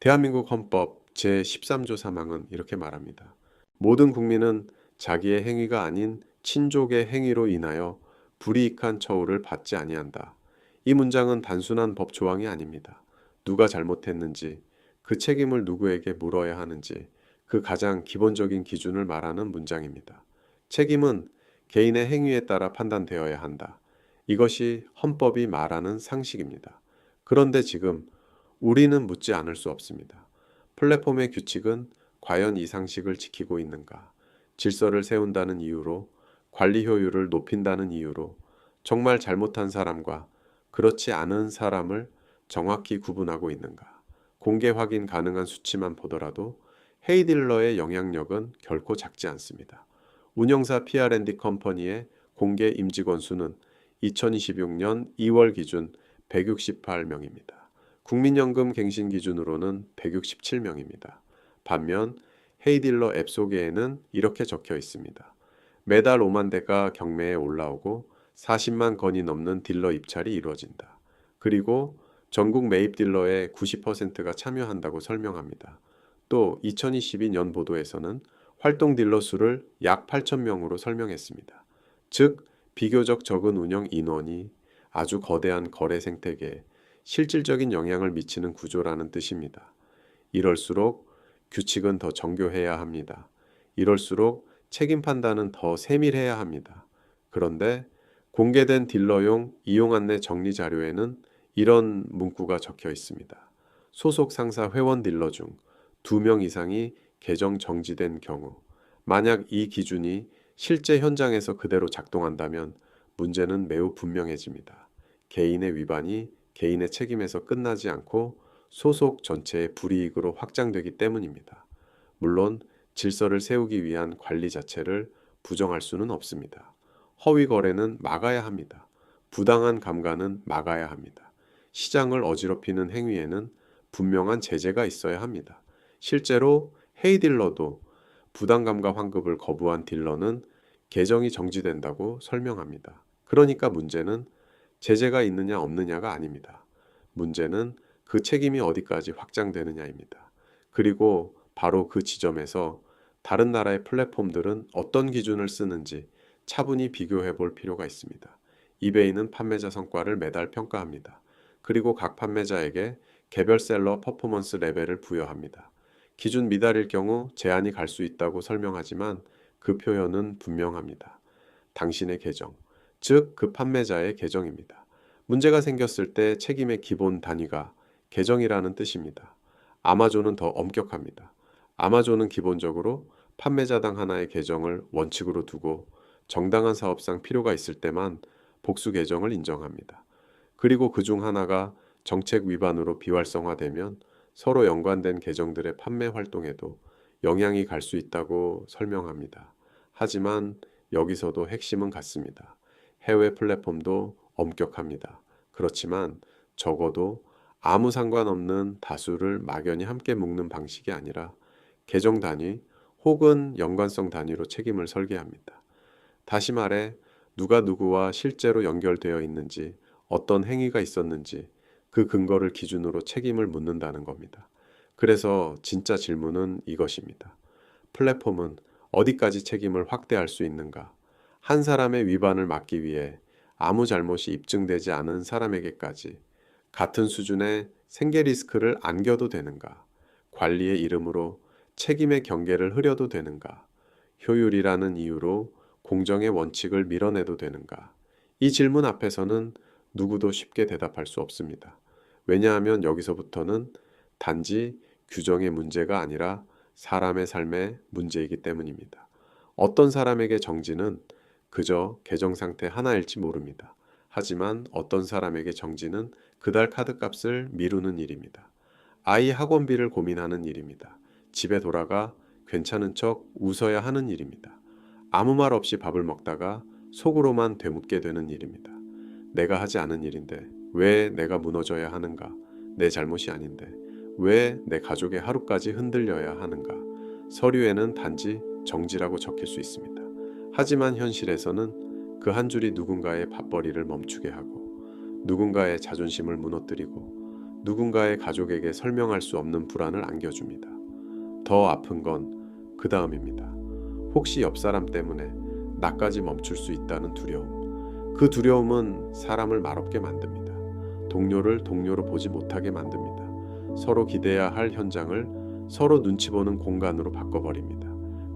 대한민국 헌법 제13조 사망은 이렇게 말합니다. 모든 국민은 자기의 행위가 아닌 친족의 행위로 인하여 불이익한 처우를 받지 아니한다. 이 문장은 단순한 법 조항이 아닙니다. 누가 잘못했는지, 그 책임을 누구에게 물어야 하는지, 그 가장 기본적인 기준을 말하는 문장입니다. 책임은 개인의 행위에 따라 판단되어야 한다. 이것이 헌법이 말하는 상식입니다. 그런데 지금 우리는 묻지 않을 수 없습니다. 플랫폼의 규칙은 과연 이 상식을 지키고 있는가? 질서를 세운다는 이유로, 관리 효율을 높인다는 이유로 정말 잘못한 사람과 그렇지 않은 사람을 정확히 구분하고 있는가? 공개 확인 가능한 수치만 보더라도 헤이딜러의 영향력은 결코 작지 않습니다. 운영사 PR&D 컴퍼니의 공개 임직원 수는 2026년 2월 기준 168명입니다. 국민연금 갱신 기준으로는 167명입니다. 반면 헤이딜러 앱 소개에는 이렇게 적혀 있습니다. 매달 5만 대가 경매에 올라오고 40만 건이 넘는 딜러 입찰이 이루어진다. 그리고 전국 매입 딜러의 90%가 참여한다고 설명합니다. 또 2022년 보도에서는 활동 딜러 수를 약 8,000명으로 설명했습니다. 즉, 비교적 적은 운영 인원이 아주 거대한 거래 생태계에 실질적인 영향을 미치는 구조라는 뜻입니다. 이럴수록 규칙은 더 정교해야 합니다. 이럴수록 책임 판단은 더 세밀해야 합니다. 그런데 공개된 딜러용 이용 안내 정리 자료에는 이런 문구가 적혀 있습니다. 소속 상사 회원 딜러 중 2명 이상이 계정 정지된 경우, 만약 이 기준이 실제 현장에서 그대로 작동한다면 문제는 매우 분명해집니다. 개인의 위반이 개인의 책임에서 끝나지 않고 소속 전체의 불이익으로 확장되기 때문입니다. 물론 질서를 세우기 위한 관리 자체를 부정할 수는 없습니다. 허위 거래는 막아야 합니다. 부당한 감가는 막아야 합니다. 시장을 어지럽히는 행위에는 분명한 제재가 있어야 합니다. 실제로 헤이딜러도 부당감가 환급을 거부한 딜러는 계정이 정지된다고 설명합니다. 그러니까 문제는 제재가 있느냐 없느냐가 아닙니다. 문제는 그 책임이 어디까지 확장되느냐입니다. 그리고 바로 그 지점에서 다른 나라의 플랫폼들은 어떤 기준을 쓰는지 차분히 비교해 볼 필요가 있습니다. 이베이는 판매자 성과를 매달 평가합니다. 그리고 각 판매자에게 개별 셀러 퍼포먼스 레벨을 부여합니다. 기준 미달일 경우 제한이 갈 수 있다고 설명하지만 그 표현은 분명합니다. 당신의 계정, 즉 그 판매자의 계정입니다. 문제가 생겼을 때 책임의 기본 단위가 계정이라는 뜻입니다. 아마존은 더 엄격합니다. 아마존은 기본적으로 판매자당 하나의 계정을 원칙으로 두고 정당한 사업상 필요가 있을 때만 복수 계정을 인정합니다. 그리고 그중 하나가 정책 위반으로 비활성화되면 서로 연관된 계정들의 판매 활동에도 영향이 갈 수 있다고 설명합니다. 하지만 여기서도 핵심은 같습니다. 해외 플랫폼도 엄격합니다. 그렇지만 적어도 아무 상관없는 다수를 막연히 함께 묶는 방식이 아니라 계정 단위 혹은 연관성 단위로 책임을 설계합니다. 다시 말해 누가 누구와 실제로 연결되어 있는지, 어떤 행위가 있었는지 그 근거를 기준으로 책임을 묻는다는 겁니다. 그래서 진짜 질문은 이것입니다. 플랫폼은 어디까지 책임을 확대할 수 있는가? 한 사람의 위반을 막기 위해 아무 잘못이 입증되지 않은 사람에게까지 같은 수준의 생계 리스크를 안겨도 되는가? 관리의 이름으로 책임의 경계를 흐려도 되는가? 효율이라는 이유로 공정의 원칙을 밀어내도 되는가? 이 질문 앞에서는 누구도 쉽게 대답할 수 없습니다. 왜냐하면 여기서부터는 단지 규정의 문제가 아니라 사람의 삶의 문제이기 때문입니다. 어떤 사람에게 정지는 그저 계정 상태 하나일지 모릅니다. 하지만 어떤 사람에게 정지는 그달 카드값을 미루는 일입니다. 아이 학원비를 고민하는 일입니다. 집에 돌아가 괜찮은 척 웃어야 하는 일입니다. 아무 말 없이 밥을 먹다가 속으로만 되묻게 되는 일입니다. 내가 하지 않은 일인데 왜 내가 무너져야 하는가? 내 잘못이 아닌데 왜 내 가족의 하루까지 흔들려야 하는가? 서류에는 단지 정지라고 적힐 수 있습니다. 하지만 현실에서는 그 한 줄이 누군가의 밥벌이를 멈추게 하고 누군가의 자존심을 무너뜨리고 누군가의 가족에게 설명할 수 없는 불안을 안겨줍니다. 더 아픈 건 그 다음입니다. 혹시 옆 사람 때문에 나까지 멈출 수 있다는 두려움. 그 두려움은 사람을 말없게 만듭니다. 동료를 동료로 보지 못하게 만듭니다. 서로 기대야 할 현장을 서로 눈치 보는 공간으로 바꿔버립니다.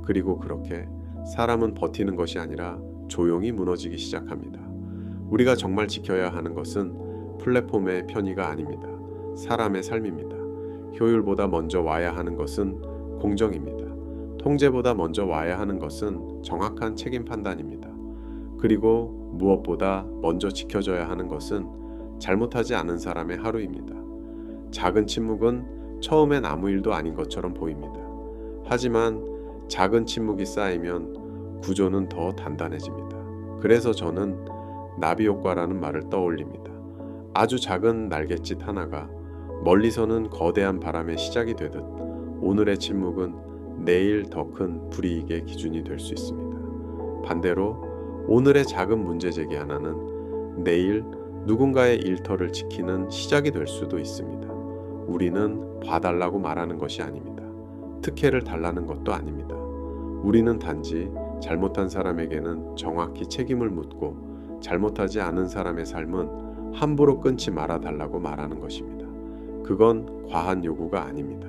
그리고 그렇게 사람은 버티는 것이 아니라 조용히 무너지기 시작합니다. 우리가 정말 지켜야 하는 것은 플랫폼의 편의가 아닙니다. 사람의 삶입니다. 효율보다 먼저 와야 하는 것은 공정입니다. 통제보다 먼저 와야 하는 것은 정확한 책임 판단입니다. 그리고 무엇보다 먼저 지켜져야 하는 것은 잘못하지 않은 사람의 하루입니다. 작은 침묵은 처음엔 아무 일도 아닌 것처럼 보입니다. 하지만 작은 침묵이 쌓이면 구조는 더 단단해집니다. 그래서 저는 나비 효과라는 말을 떠올립니다. 아주 작은 날갯짓 하나가 멀리서는 거대한 바람의 시작이 되듯 오늘의 침묵은 내일 더 큰 불이익의 기준이 될 수 있습니다. 반대로 오늘의 작은 문제 제기 하나는 내일 누군가의 일터를 지키는 시작이 될 수도 있습니다. 우리는 봐달라고 말하는 것이 아닙니다. 특혜를 달라는 것도 아닙니다. 우리는 단지 잘못한 사람에게는 정확히 책임을 묻고 잘못하지 않은 사람의 삶은 함부로 끊지 말아달라고 말하는 것입니다. 그건 과한 요구가 아닙니다.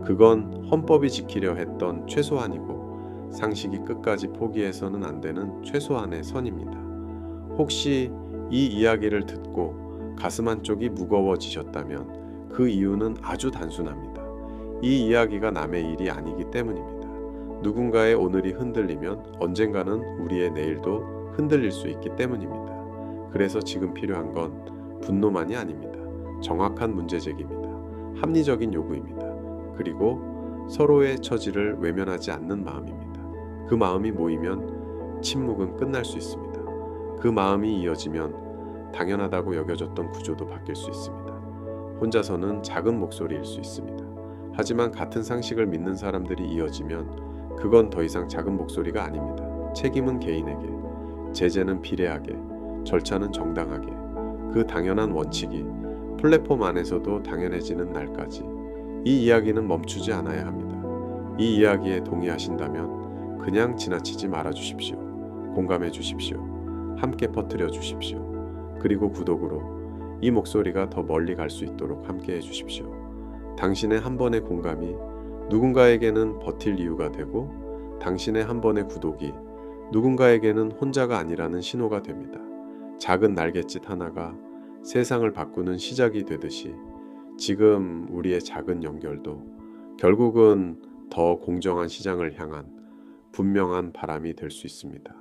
그건 헌법이 지키려 했던 최소한이고 상식이 끝까지 포기해서는 안 되는 최소한의 선입니다. 혹시 이 이야기를 듣고 가슴 한쪽이 무거워지셨다면 그 이유는 아주 단순합니다. 이 이야기가 남의 일이 아니기 때문입니다. 누군가의 오늘이 흔들리면 언젠가는 우리의 내일도 흔들릴 수 있기 때문입니다. 그래서 지금 필요한 건 분노만이 아닙니다. 정확한 문제 제기입니다. 합리적인 요구입니다. 그리고 서로의 처지를 외면하지 않는 마음입니다. 그 마음이 모이면 침묵은 끝날 수 있습니다. 그 마음이 이어지면 당연하다고 여겨졌던 구조도 바뀔 수 있습니다. 혼자서는 작은 목소리일 수 있습니다. 하지만 같은 상식을 믿는 사람들이 이어지면 그건 더 이상 작은 목소리가 아닙니다. 책임은 개인에게, 제재는 비례하게, 절차는 정당하게, 그 당연한 원칙이 플랫폼 안에서도 당연해지는 날까지 이 이야기는 멈추지 않아야 합니다. 이 이야기에 동의하신다면 그냥 지나치지 말아 주십시오. 공감해 주십시오. 함께 퍼뜨려 주십시오. 그리고 구독으로 이 목소리가 더 멀리 갈 수 있도록 함께 해 주십시오. 당신의 한 번의 공감이 누군가에게는 버틸 이유가 되고 당신의 한 번의 구독이 누군가에게는 혼자가 아니라는 신호가 됩니다. 작은 날갯짓 하나가 세상을 바꾸는 시작이 되듯이 지금 우리의 작은 연결도 결국은 더 공정한 시장을 향한 분명한 바람이 될 수 있습니다.